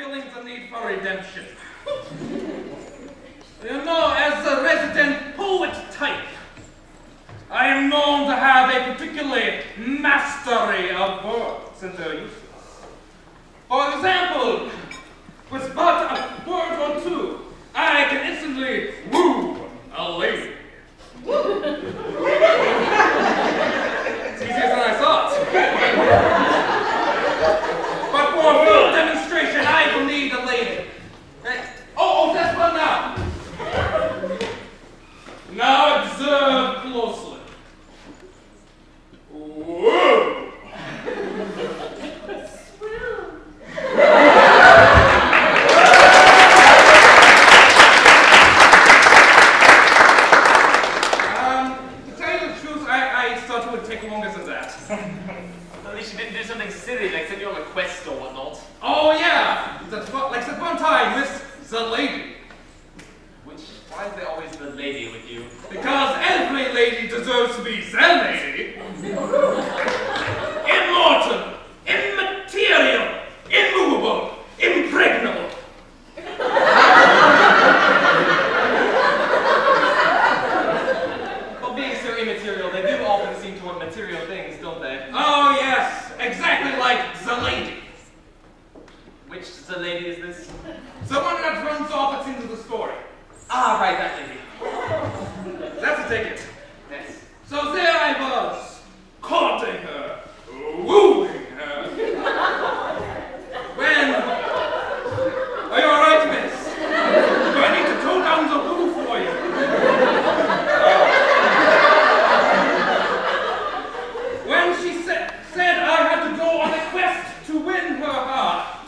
feeling the need for redemption. You know, as a resident poet type, I am known to have a particular mastery of words and their uses. For example, with but a word or two, I can instantly woo a lady. It's easier than I thought. But for a full demonstration, I will need a lady. Oh, that's one now. Now observe closely. Whoa! To tell you the truth, I thought it would take longer than that. At least you didn't do something silly, like send you on a quest or whatnot. Oh yeah! Like that one time with the lady. Why is there always the lady with you? Because every lady deserves to be the lady. Immortal, immaterial, immovable, impregnable. Well, being so immaterial, they do often seem to want material things, don't they? Oh yes, exactly like the lady. Which the lady is this? The one that runs off at the end of the story. Ah, right, that lady. That's a ticket. Yes. So there I was, courting her, wooing her. When... Are you alright, miss? Do I need to toe down the woo for you? When she said I had to go on a quest to win her heart,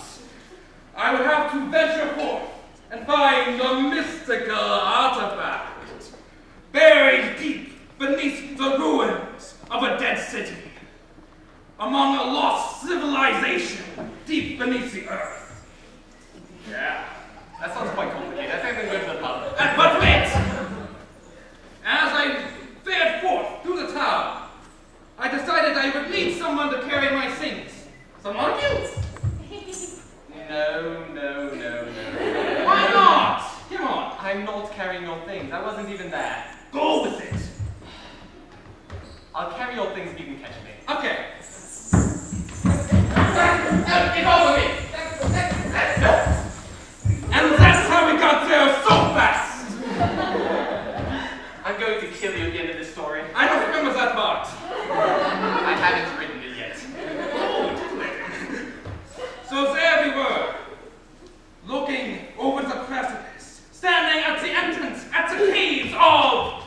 I would have to venture forth and find a mystical artifact buried deep beneath the ruins of a dead city, among a lost civilization deep beneath the earth. Yeah, that sounds quite complicated. I think we can go to the pub. But wait! As I fared forth through the town, I decided I would need someone to carry my things. Someone of you? No. Why not? Come on. I'm not carrying your things. I wasn't even there. Go with it. I'll carry your things if you can catch me. Okay. Get over me! And that's how we got there so fast. I'm going to kill you at the end of this story. I don't remember that part. I haven't written it yet. So there we were, looking over the precipice, standing at the entrance, at the caves of...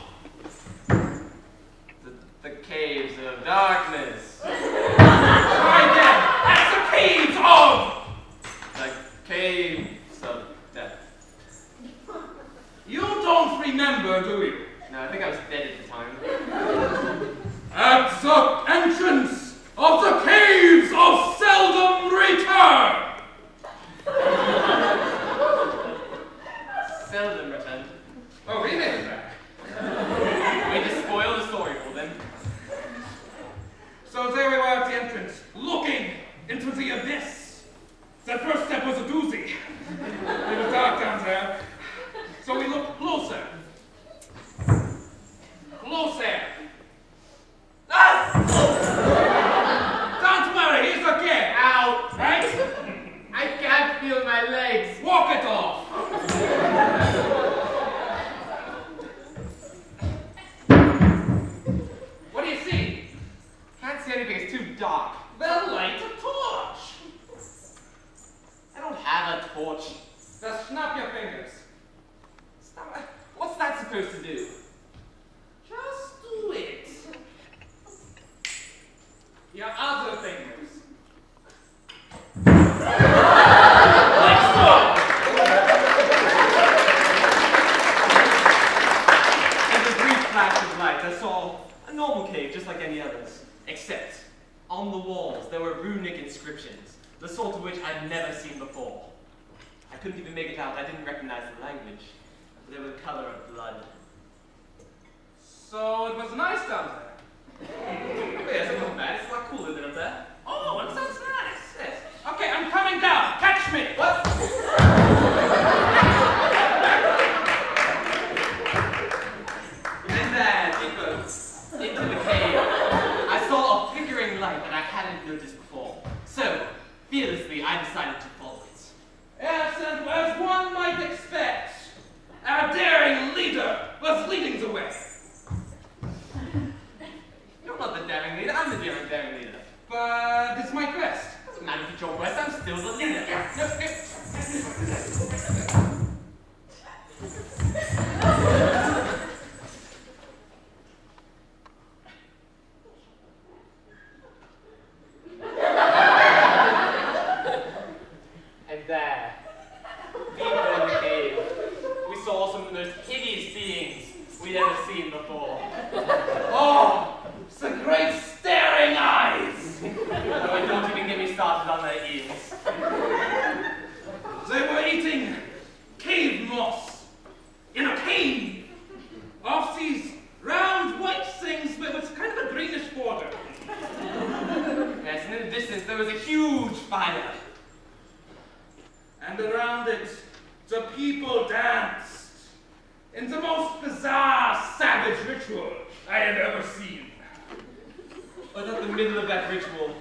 The caves of darkness. Try again, at the caves of... The caves of death. You don't remember, do you? No, I think I was dead at the time. At the entrance of the caves of seldom return! Seldom returned. Oh, really? Way to spoil the story for them. So there we were at the entrance, looking into the abyss. That first step was a doozy. It was dark down there. So we looked closer. Closer. Ah! Don't worry, he's okay. Ow! Right? I can't feel my legs. Walk it off. What do you see? Can't see anything, it's too dark. Well, light a torch. I don't have a torch. Just snap your fingers. What's that supposed to do? Just do it. Your other fingers. Like so. In the brief flash of light, I saw a normal cave just like any others. Except, on the walls, there were runic inscriptions, the sort of which I'd never seen before. I couldn't even make it out, I didn't recognize the language. They were the color of blood. So it was nice down there. Oh yes, it wasn't bad. It's a lot cooler than up there. Oh, it sounds nice. Yes. Okay, I'm coming down. Catch me. What? this before. So, fearlessly, I decided to follow it. Yes, and as one might expect, our daring leader was leading the way. You're not the daring leader, I'm the daring leader. But it's my quest. Doesn't matter if it's your quest, I'm still the leader. And there, deeper in the cave, we saw some of the most hideous beings we'd ever seen before. Oh, the great staring eyes! Oh, don't even get me started on their ears. They were eating cave moss in a cave off these round white things with kind of a greenish border. Yes, and in the distance there was a huge fire. And around it, the people danced in the most bizarre, savage ritual I have ever seen. But at the middle of that ritual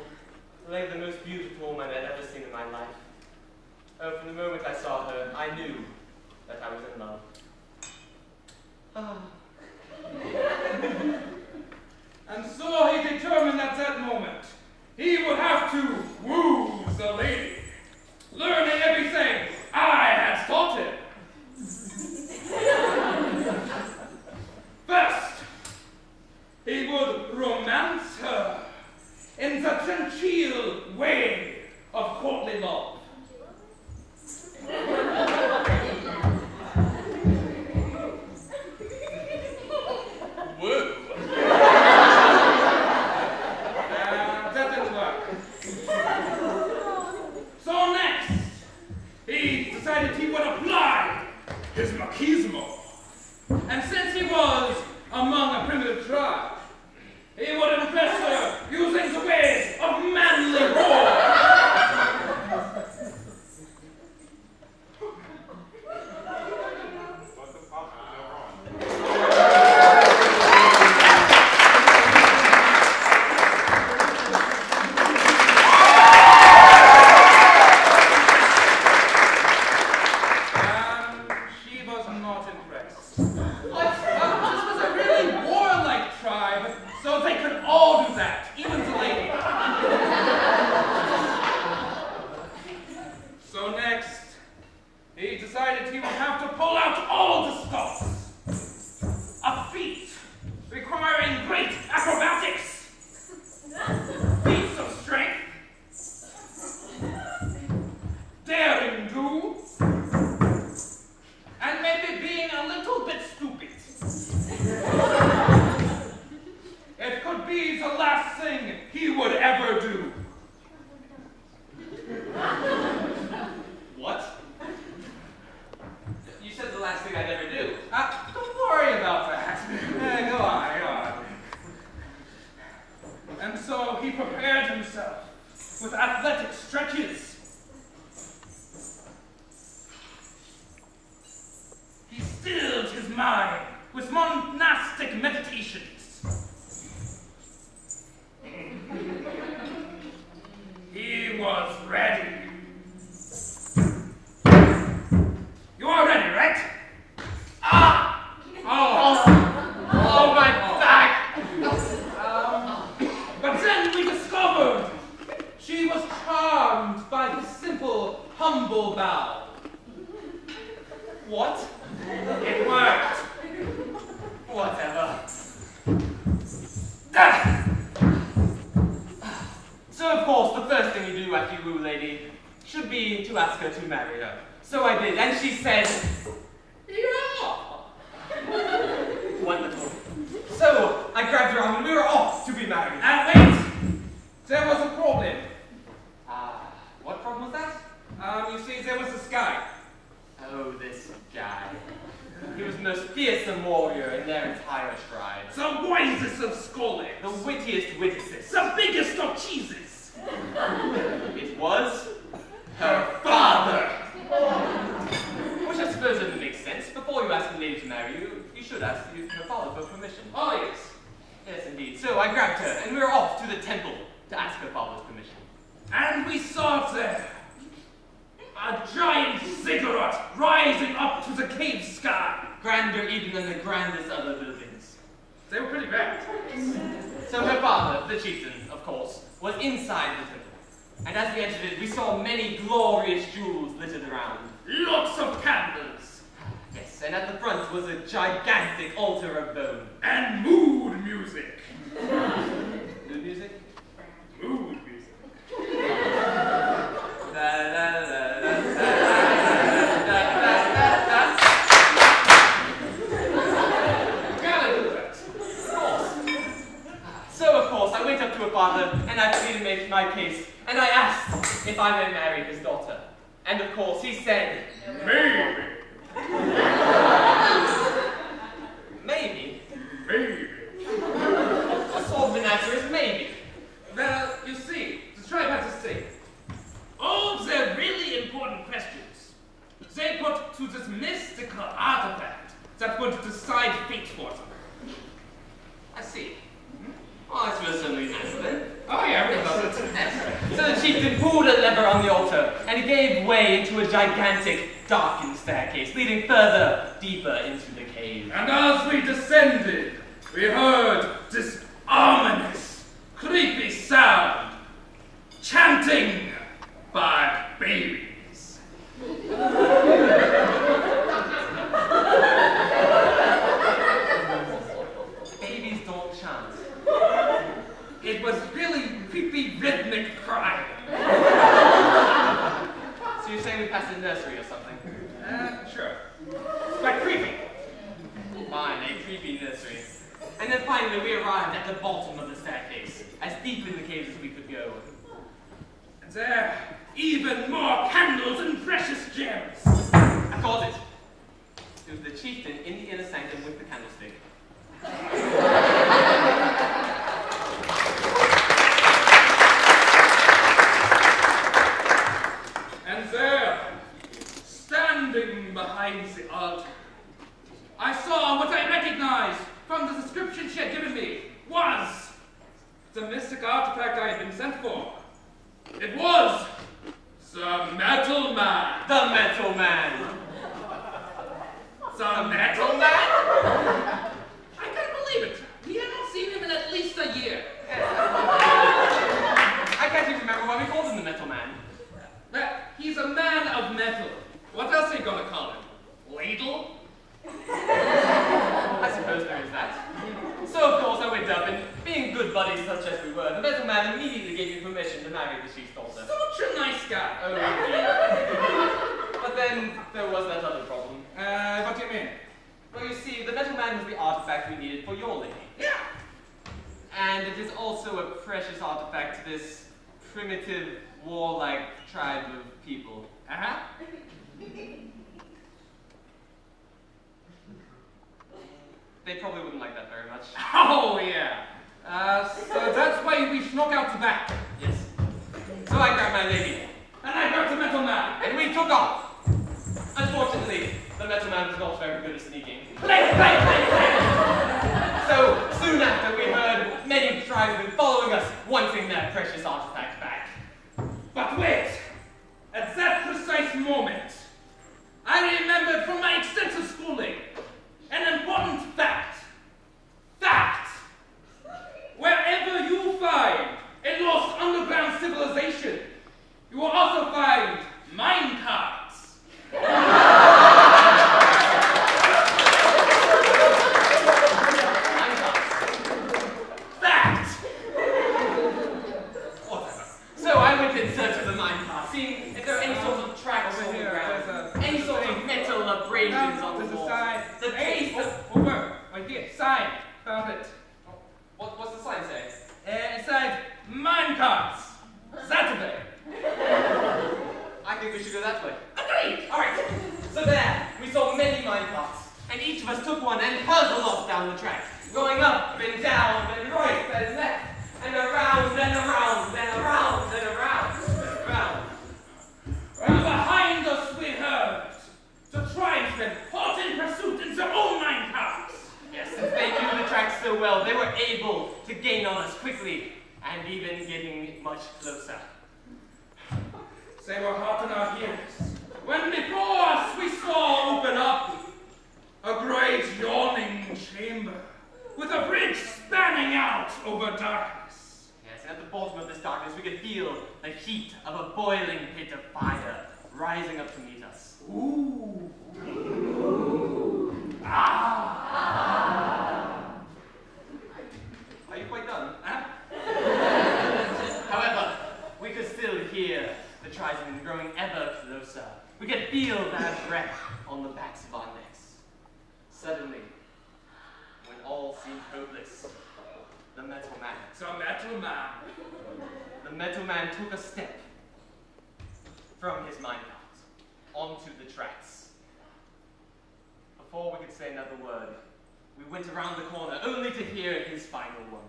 lay the most beautiful woman I'd ever seen in my life. Oh, from the moment I saw her, I knew that I was in love. And so he determined at that moment he would have to woo the lady, learning everything I had taught him. First, he would romance her in the genteel way of courtly love. Woo! That didn't work. So next, he decided he would apply his machismo. And since he was among a primitive tribe, he would impress her using the ways of manly war. Yes, indeed. So I grabbed her, and we were off to the temple to ask her father's permission. grandest other buildings. They were pretty bad. So her father, the chieftain, of course, was inside the temple. And as we entered it, we saw many glorious jewels littered around. Lots of candles. Yes, and at the front was a gigantic altar of bone. And mood music. Mood music? Mood music. So, of course, I went up to her father, and I pleaded to make my case, and I asked if I may marry his daughter. And, of course, he said, Maybe. Maybe? Maybe. What sort of an answer is maybe? Well, you see, the tribe has to say, all the really important questions they put to this mystical artifact that would decide fate for them. I see. Well, I suppose certainly answer then. Oh yeah, we love it. Yes. So the chieftain pulled a lever on the altar, and it gave way into a gigantic, darkened staircase, leading further, deeper into the cave. And as we descended, we heard this ominous, creepy sound, chanting by babies. Babies don't chant. It was really creepy, rhythmic crying. So you're saying we passed a nursery or something? Sure. But creepy. Fine, a creepy nursery. And then finally we arrived at the bottom of the staircase, as deep in the caves as we could go. And there, even more candles and precious gems. I caught it. It was the chieftain in the inner sanctum with the candlestick. And there, standing behind the altar, I saw what I recognized from the description she had given me was the mystic artifact I had been sent for. It was the Metal Man. The Metal Man! The Metal Man? I can't believe it. We had not seen him in at least a year. I can't even remember why we called him the Metal Man. He's a man of metal. What else are you gonna call him? Ladle? I suppose there is that. So, of course, I went up, and being good buddies such as we were, the Metal Man immediately gave me permission to marry the chief's daughter. Such a nice guy. Oh, indeed. But then there was that other problem. What do you mean? Well, you see, the Metal Man was the artifact we needed for your lady. Yeah. And it is also a precious artifact to this primitive, warlike tribe of people. Uh-huh. They probably wouldn't like that very much. Oh, yeah. So that's why we snuck out the back. Yes. So I grabbed my lady. And I grabbed the Metal Man. And we took off. Unfortunately, the Metal Man was not very good at sneaking. Play! So soon after, we heard many tribesmen following us, wanting their precious artifact back. But wait! At that precise moment, I remembered from my extensive schooling an important fact. Fact! Wherever you find a lost underground civilization, you will also find mine carts. Fact! Whatever. So I went in search of the minecart, seeing if there are any sort of tracks on the ground, any sort of metal abrasions on the There's a wall. sign. The Hey, taste over. Right here. Sign. Found it. What's the sign say? It said mine carts. Saturday. I think we should go that way. Agreed. All right. So there, we saw many minecarts, and each of us took one and hurtled off down the track, going up and down and right and left, and around and around and around and around and around. And behind us we heard the tribesmen hot in pursuit in their own mine carts. Yes, since they knew the track so well, they were able to gain on us quickly, and even getting much closer. They were hot in our ears when before us we saw open up a great yawning heat of a boiling pit of fire rising up to meet us. Ooh. Are you quite done? Huh? However, we could still hear the tribesmen growing ever closer. We could feel their breath on the backs of our necks. Suddenly, when all seemed hopeless, the metal man took a step from his minecart onto the tracks. Before we could say another word, we went around the corner only to hear his final ones.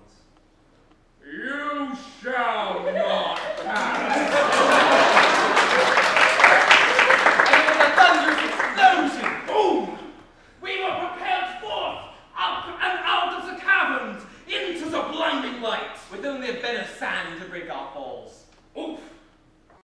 You shall not pass.